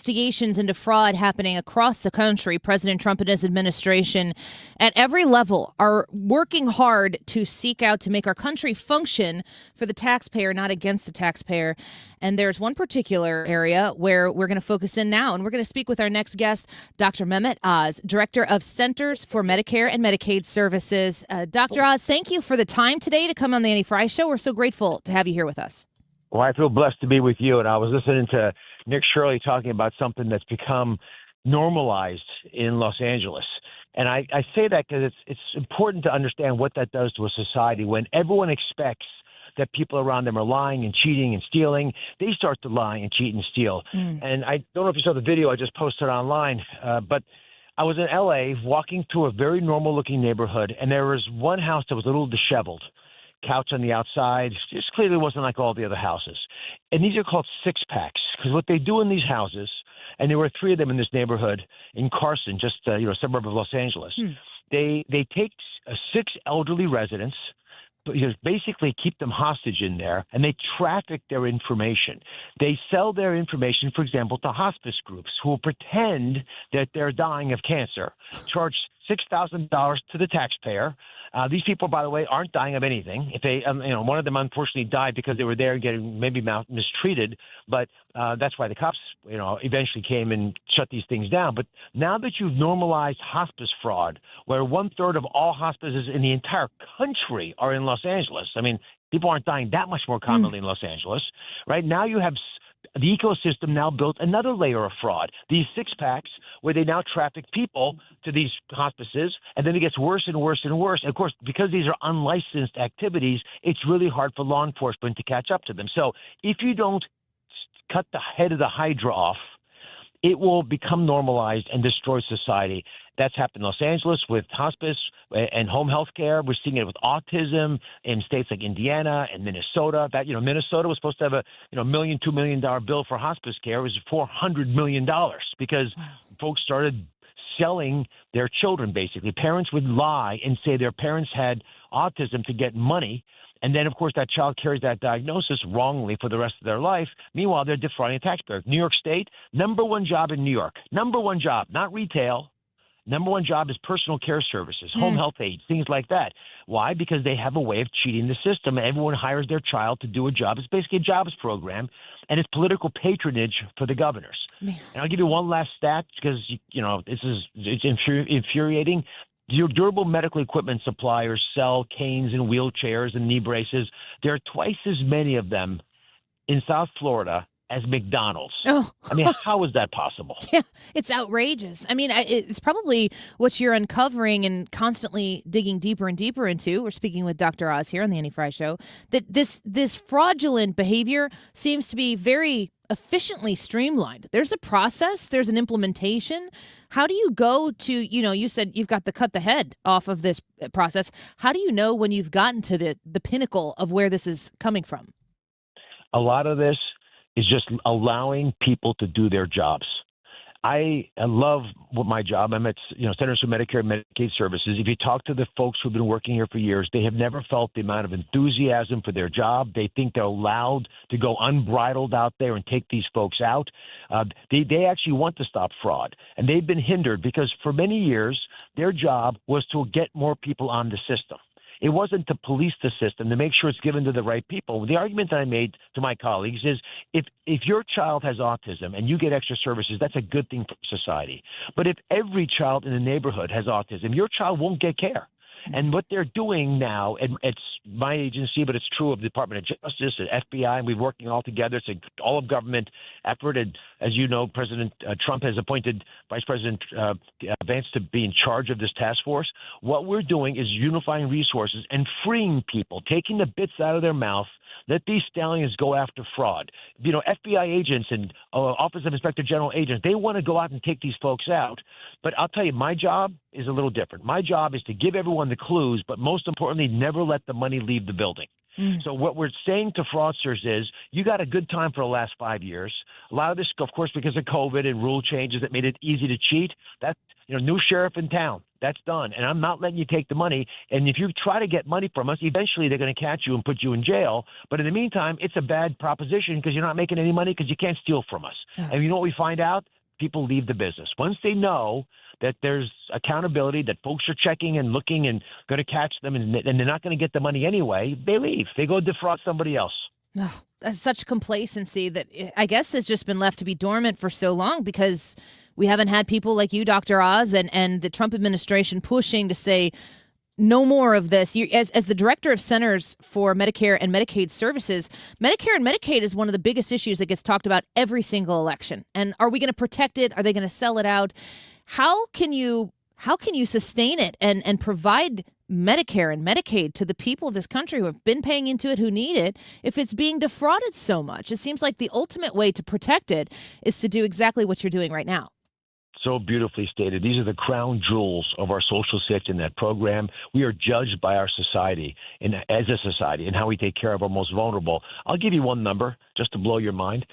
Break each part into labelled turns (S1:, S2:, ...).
S1: investigations into fraud happening across the country. President Trump and his administration at every level are working hard to seek out to make our country function for the taxpayer, not against the taxpayer. And there's one particular area where we're going to focus in now, and we're going to speak with our next guest, Dr. Mehmet Oz, Director of Centers for Medicare and Medicaid Services. Dr. Oz, thank you for the time today to come on the Annie Frey Show. We're so grateful to have you here with us.
S2: Well, I feel blessed to be with you. And I was listening to Nick Shirley talking about something that's become normalized in Los Angeles. And I say that because it's important to understand what that does to a society when everyone expects that people around them are lying and cheating and stealing. They start to lie and cheat and steal. And I don't know if you saw the video I just posted online, but I was in L.A. walking through a very normal-looking neighborhood, and there was one house that was a little disheveled. Couch on the outside. Just clearly wasn't like all the other houses. And these are called six-packs because what they do in these houses, and there were 3 of them in this neighborhood in Carson, just a suburb of Los Angeles. They take 6 elderly residents, basically keep them hostage in there, and they traffic their information. They sell their information, for example, to hospice groups who will pretend that they're dying of cancer, charge $6,000 to the taxpayer. These people, by the way, aren't dying of anything. If they, one of them unfortunately died because they were there getting maybe mistreated, but that's why the cops, eventually came and shut these things down. But now that you've normalized hospice fraud, where 1/3 of all hospices in the entire country are in Los Angeles, I mean, people aren't dying that much more commonly in Los Angeles, right? Now you have the ecosystem now built another layer of fraud. These 6-packs where they now traffic people to these hospices, and then it gets worse and worse and worse. And of course, because these are unlicensed activities, it's really hard for law enforcement to catch up to them. So if you don't cut the head of the hydra off, it will become normalized and destroy society. That's happened in Los Angeles with hospice and home health care. We're seeing it with autism in states like Indiana and Minnesota. That, Minnesota was supposed to have a, $1 million, $2 million bill for hospice care. It was $400 million because folks started selling their children, basically. Parents would lie and say their parents had autism to get money. And then, of course, that child carries that diagnosis wrongly for the rest of their life. Meanwhile, they're defrauding taxpayers. New York State, number 1 job in New York. Number 1 job, not retail. Number 1 job is personal care services, home health aides, things like that. Why? Because they have a way of cheating the system. Everyone hires their child to do a job. It's basically a jobs program, and it's political patronage for the governors. And I'll give you one last stat because, it's infuriating. Your durable medical equipment suppliers sell canes and wheelchairs and knee braces. There are twice as many of them in South Florida as McDonald's.
S1: Oh.
S2: I mean, how is that possible?
S1: Yeah, it's outrageous. I mean, it's probably what you're uncovering and constantly digging deeper and deeper into. We're speaking with Dr. Oz here on the Annie Frey Show, that this fraudulent behavior seems to be very efficiently streamlined. There's a process, there's an implementation. How do you go to, you said you've got to cut the head off of this process. How do you know when you've gotten to the pinnacle of where this is coming from?
S2: A lot of this is just allowing people to do their jobs. I love my job. I'm at Centers for Medicare and Medicaid Services. If you talk to the folks who've been working here for years, they have never felt the amount of enthusiasm for their job. They think they're allowed to go unbridled out there and take these folks out. They actually want to stop fraud, and they've been hindered because for many years their job was to get more people on the system. It wasn't to police the system, to make sure it's given to the right people. The argument that I made to my colleagues is if your child has autism and you get extra services, that's a good thing for society. But if every child in the neighborhood has autism, your child won't get care. And what they're doing now, and it's my agency, but it's true of the Department of Justice and FBI, and we're working all together. It's an all-of-government effort. And as you know, President Trump has appointed Vice President Vance to be in charge of this task force. What we're doing is unifying resources and freeing people, taking the bits out of their mouth. Let these stallions go after fraud. FBI agents and Office of Inspector General agents, they want to go out and take these folks out. But I'll tell you, my job is a little different. My job is to give everyone the clues, but most importantly, never let the money leave the building. So what we're saying to fraudsters is you got a good time for the last 5 years. A lot of this, of course, because of COVID and rule changes that made it easy to cheat. That's new sheriff in town. That's done. And I'm not letting you take the money. And if you try to get money from us, eventually they're going to catch you and put you in jail. But in the meantime, it's a bad proposition because you're not making any money because you can't steal from us. And you know what we find out? people leave the business. Once they know that there's accountability, that folks are checking and looking and going to catch them, and they're not going to get the money anyway, they leave. They go defraud somebody else.
S1: Oh, that's such complacency that I guess has just been left to be dormant for so long because we haven't had people like you, Dr. Oz, and the Trump administration pushing to say no more of this. As the director of Centers for Medicare and Medicaid Services, Medicare and Medicaid is one of the biggest issues that gets talked about every single election. And are we going to protect it? Are they going to sell it out? How can you sustain it and provide Medicare and Medicaid to the people of this country who have been paying into it, who need it, if it's being defrauded so much? It seems like the ultimate way to protect it is to do exactly what you're doing right now.
S2: So beautifully stated. These are the crown jewels of our social safety net program. We are judged by our society as a society and how we take care of our most vulnerable. I'll give you one number just to blow your mind.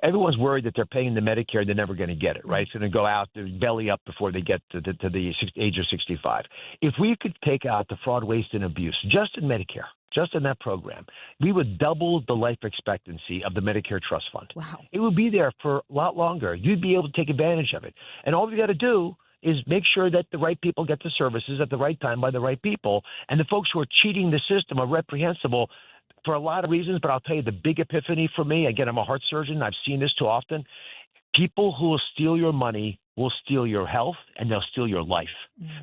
S2: Everyone's worried that they're paying the Medicare, they're never going to get it, right? It's going to go out, their belly up before they get to the age of 65. If we could take out the fraud, waste, and abuse just in Medicare, just in that program, we would double the life expectancy of the Medicare Trust Fund.
S1: Wow.
S2: It would be there for a lot longer. You'd be able to take advantage of it. And all you got to do is make sure that the right people get the services at the right time by the right people. And the folks who are cheating the system are reprehensible for a lot of reasons. But I'll tell you the big epiphany for me, again, I'm a heart surgeon. I've seen this too often. People who will steal your money will steal your health and they'll steal your life.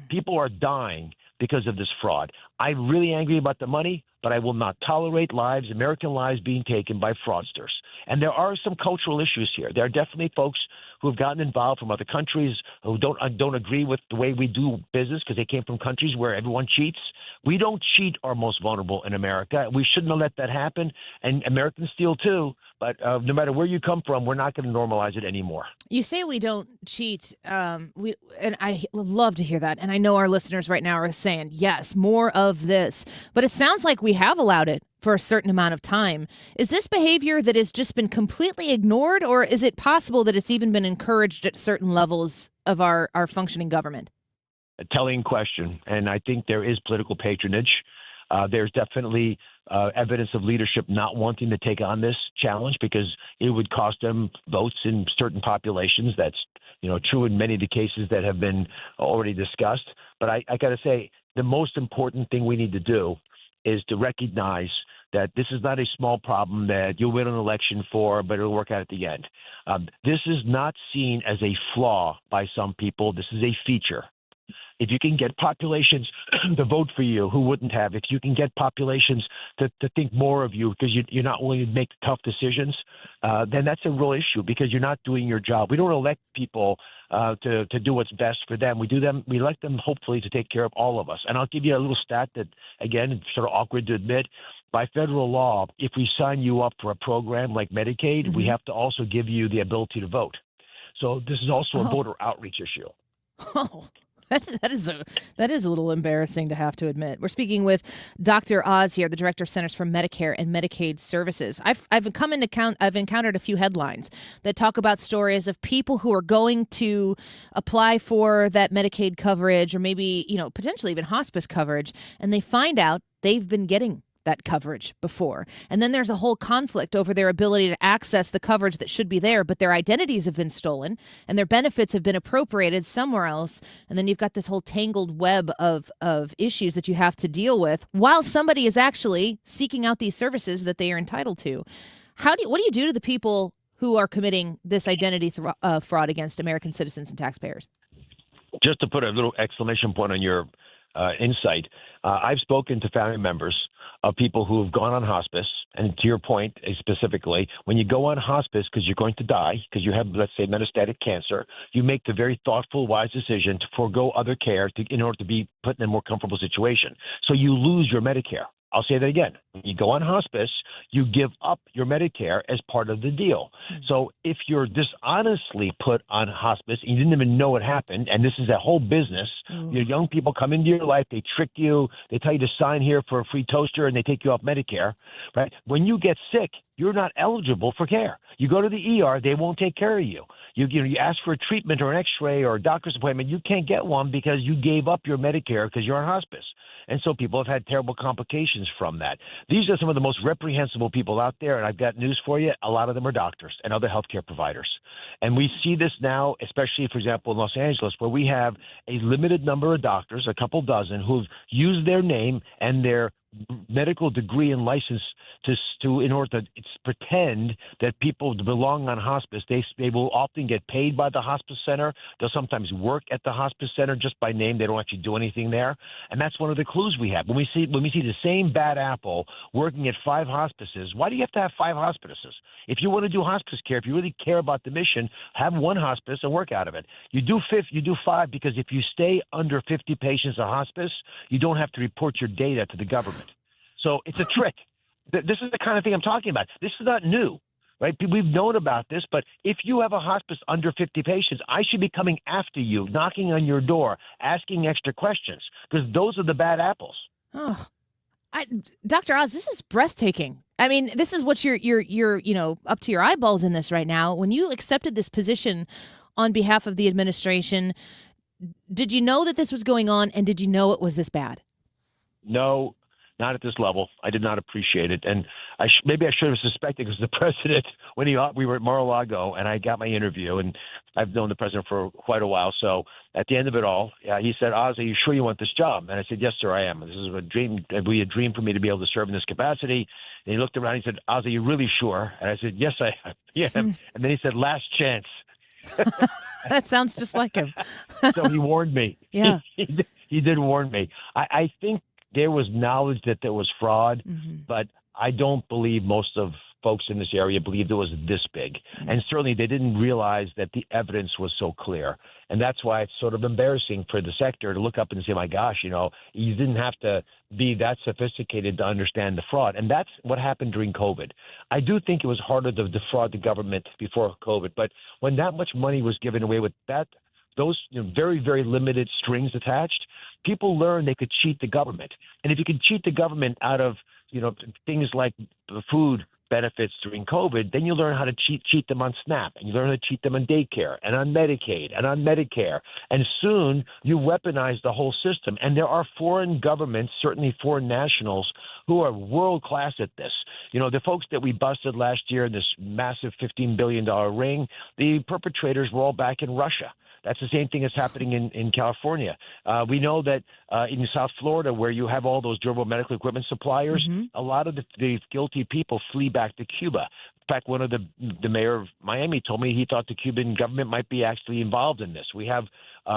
S2: People are dying because of this fraud. I'm really angry about the money, but I will not tolerate American lives being taken by fraudsters. And there are some cultural issues here. There are definitely folks who have gotten involved from other countries who don't agree with the way we do business because they came from countries where everyone cheats. We don't cheat our most vulnerable in America. We shouldn't have let that happen. And Americans steal too. But no matter where you come from, we're not going to normalize it anymore.
S1: You say we don't cheat, and I love to hear that. And I know our listeners right now are saying, yes, more of this. But it sounds like we have allowed it for a certain amount of time. Is this behavior that has just been completely ignored, or is it possible that it's even been encouraged at certain levels of our functioning government?
S2: A telling question. And I think there is political patronage. There's definitely evidence of leadership not wanting to take on this challenge because it would cost them votes in certain populations. That's true in many of the cases that have been already discussed. But I got to say, the most important thing we need to do is to recognize that this is not a small problem that you'll win an election for, but it'll work out at the end. This is not seen as a flaw by some people. This is a feature. If you can get populations to vote for you who wouldn't have, if you can get populations to think more of you because you're not willing to make tough decisions, then that's a real issue because you're not doing your job. We don't elect people to do what's best for them. We elect them hopefully to take care of all of us. And I'll give you a little stat that, again, it's sort of awkward to admit. By federal law, if we sign you up for a program like Medicaid, we have to also give you the ability to vote. So this is also a voter outreach issue.
S1: Oh. That is a little embarrassing to have to admit. We're speaking with Dr. Oz here, the Director of Centers for Medicare and Medicaid Services. I've encountered a few headlines that talk about stories of people who are going to apply for that Medicaid coverage or maybe, potentially even hospice coverage, and they find out they've been getting that coverage before. And then there's a whole conflict over their ability to access the coverage that should be there, but their identities have been stolen and their benefits have been appropriated somewhere else. And then you've got this whole tangled web of issues that you have to deal with while somebody is actually seeking out these services that they are entitled to. What do you do to the people who are committing this identity fraud against American citizens and taxpayers?
S2: Just to put a little exclamation point on your insight, I've spoken to family members of people who have gone on hospice. And to your point specifically, when you go on hospice because you're going to die, because you have, let's say, metastatic cancer, you make the very thoughtful, wise decision to forego other care in order to be put in a more comfortable situation. So you lose your Medicare. I'll say that again. When you go on hospice, you give up your Medicare as part of the deal. So if you're dishonestly put on hospice and you didn't even know what happened, and this is a whole business, your young people come into your life, they trick you, they tell you to sign here for a free toaster, and they take you off Medicare, right? When you get sick, you're not eligible for care. You go to the ER, they won't take care of you. You ask for a treatment or an X-ray or a doctor's appointment, you can't get one because you gave up your Medicare because you're on hospice. And so people have had terrible complications from that. These are some of the most reprehensible people out there, and I've got news for you. A lot of them are doctors and other healthcare providers. And we see this now, especially, for example, in Los Angeles, where we have a limited number of doctors, a couple dozen, who've used their name and their medical degree and license in order to pretend that people belong on hospice. They will often get paid by the hospice center. They'll sometimes work at the hospice center just by name. They don't actually do anything there. And that's one of the clues we have. When we see the same bad apple working at 5 hospices, why do you have to have 5 hospices? If you want to do hospice care, if you really care about the mission, have one hospice and work out of it. You do 5 because if you stay under 50 patients a hospice, you don't have to report your data to the government. So it's a trick. This is the kind of thing I'm talking about. This is not new, right? We've known about this, but if you have a hospice under 50 patients, I should be coming after you, knocking on your door, asking extra questions, because those are the bad apples.
S1: Oh, Dr. Oz, this is breathtaking. I mean, this is what you're up to your eyeballs in this right now. When you accepted this position on behalf of the administration, did you know that this was going on, and did you know it was this bad?
S2: No. Not at this level. I did not appreciate it. And maybe I should have suspected, because the president, we were at Mar-a-Lago and I got my interview, and I've known the president for quite a while. So at the end of it all, he said, "Oz, are you sure you want this job?" And I said, "Yes, sir, I am. This is a dream. It'd be a dream for me to be able to serve in this capacity." And he looked around and he said, "Oz, are you really sure?" And I said, "Yes, I am." Yeah. And then he said, "Last chance."
S1: That sounds just like him.
S2: So he warned me.
S1: Yeah.
S2: He did warn me. I think there was knowledge that there was fraud, but I don't believe most of folks in this area believed it was this big. And certainly they didn't realize that the evidence was so clear. And that's why it's sort of embarrassing for the sector to look up and say, my gosh, you didn't have to be that sophisticated to understand the fraud. And that's what happened during COVID. I do think it was harder to defraud the government before COVID, but when that much money was given away with those very, very limited strings attached, people learned they could cheat the government. And if you can cheat the government out of, things like food benefits during COVID, then you learn how to cheat them on SNAP, and you learn how to cheat them on daycare and on Medicaid and on Medicare. And soon you weaponize the whole system. And there are foreign governments, certainly foreign nationals, who are world class at this. The folks that we busted last year in this massive $15 billion ring, the perpetrators were all back in Russia. That's the same thing that's happening in California. We know that in South Florida, where you have all those durable medical equipment suppliers, a lot of the guilty people flee back to Cuba. In fact, one of the mayor of Miami told me he thought the Cuban government might be actually involved in this. We have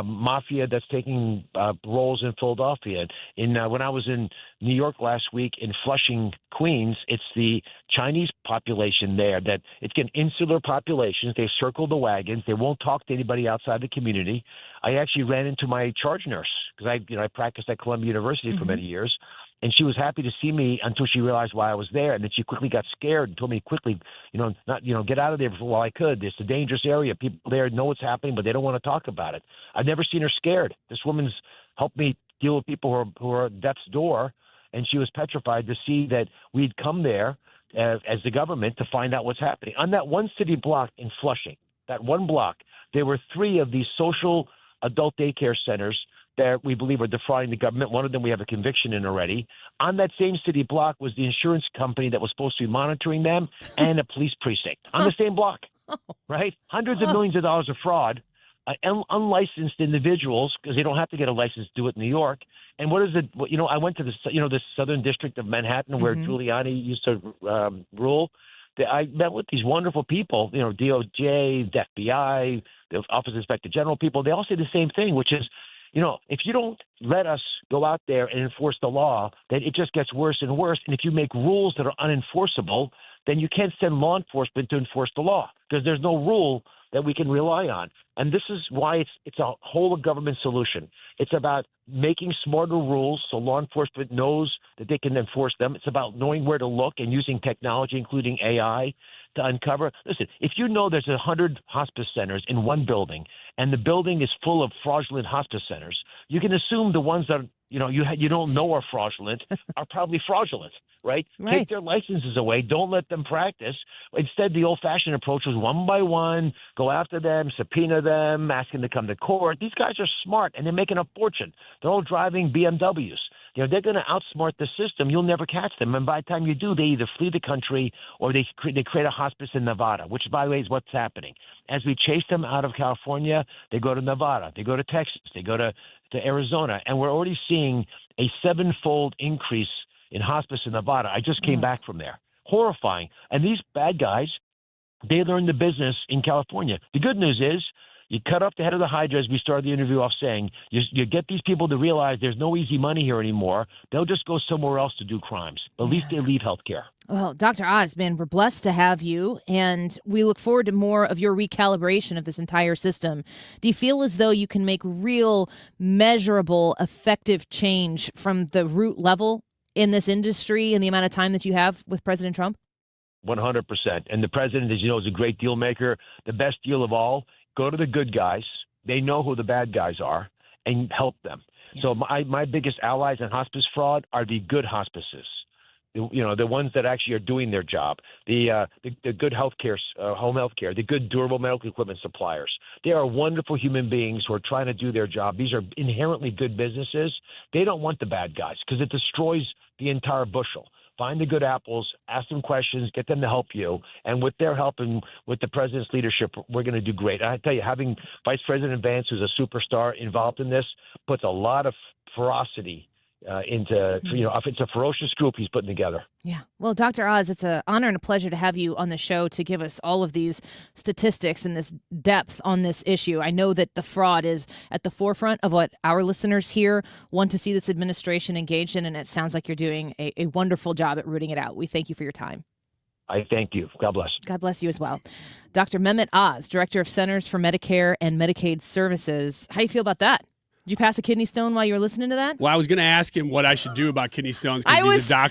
S2: mafia that's taking roles in Philadelphia. When I was in New York last week in Flushing, Queens, it's the Chinese population there that it's an insular population. They circle the wagons. They won't talk to anybody outside the community. I actually ran into my charge nurse because I practiced at Columbia University for many years. And she was happy to see me until she realized why I was there. And then she quickly got scared and told me quickly, get out of there while I could. It's a dangerous area. People there know what's happening, but they don't want to talk about it. I've never seen her scared. This woman's helped me deal with people who are at death's door. And she was petrified to see that we'd come there as the government to find out what's happening. On that one city block in Flushing, that one block, there were 3 of these social adult daycare centers that we believe are defrauding the government. One of them we have a conviction in already. On that same city block was the insurance company that was supposed to be monitoring them and a police precinct on the same block, right? Hundreds of millions of dollars of fraud, unlicensed individuals, because they don't have to get a license to do it in New York. And what is it? I went to the Southern District of Manhattan where Giuliani used to rule. I met with these wonderful people, DOJ, the FBI, the Office of Inspector General people. They all say the same thing, which is, if you don't let us go out there and enforce the law, then it just gets worse and worse. And if you make rules that are unenforceable, then you can't send law enforcement to enforce the law because there's no rule that we can rely on. And this is why it's a whole of government solution. It's about making smarter rules so law enforcement knows that they can enforce them. It's about knowing where to look and using technology, including AI, to uncover. Listen, if you know there's 100 hospice centers in one building and the building is full of fraudulent hospice centers, you can assume the ones that you don't know are fraudulent are probably fraudulent, right? Take their licenses away. Don't let them practice. Instead, the old-fashioned approach was one by one, go after them, subpoena them, ask them to come to court. These guys are smart, and they're making a fortune. They're all driving BMWs. they're going to outsmart the system. You'll never catch them. And by the time you do, they either flee the country or they create a hospice in Nevada, which, by the way, is what's happening. As we chase them out of California, they go to Nevada, they go to Texas, they go to Arizona. And we're already seeing a 7-fold increase in hospice in Nevada. I just came back from there. Horrifying. And these bad guys, they learned the business in California. The good news is you cut off the head of the hydra, as we started the interview off saying. You get these people to realize there's no easy money here anymore. They'll just go somewhere else to do crimes. But at least they leave healthcare.
S1: Well, Dr. Oz, man, we're blessed to have you, and we look forward to more of your recalibration of this entire system. Do you feel as though you can make real, measurable, effective change from the root level in this industry in the amount of time that you have with President Trump?
S2: 100%. And the president, as you know, is a great deal maker. The best deal of all, go to the good guys. They know who the bad guys are, and help them. Yes. So my biggest allies in hospice fraud are the good hospices. The ones that actually are doing their job, the good healthcare, home healthcare, the good durable medical equipment suppliers. They are wonderful human beings who are trying to do their job. These are inherently good businesses. They don't want the bad guys because it destroys the entire bushel. Find the good apples, ask them questions, get them to help you. And with their help and with the president's leadership, we're going to do great. And I tell you, having Vice President Vance, who's a superstar, involved in this, puts a lot of ferocity into, it's a ferocious group he's putting together.
S1: Yeah. Well, Dr. Oz, it's an honor and a pleasure to have you on the show to give us all of these statistics and this depth on this issue. I know that the fraud is at the forefront of what our listeners here want to see this administration engaged in, and it sounds like you're doing a wonderful job at rooting it out. We thank you for your time.
S2: I thank you. God bless.
S1: God bless you as well. Dr. Mehmet Oz, Director of Centers for Medicare and Medicaid Services. How do you feel about that? Did you pass a kidney stone while you were listening to that?
S3: Well, I was going to ask him what I should do about kidney stones because he's a doctor.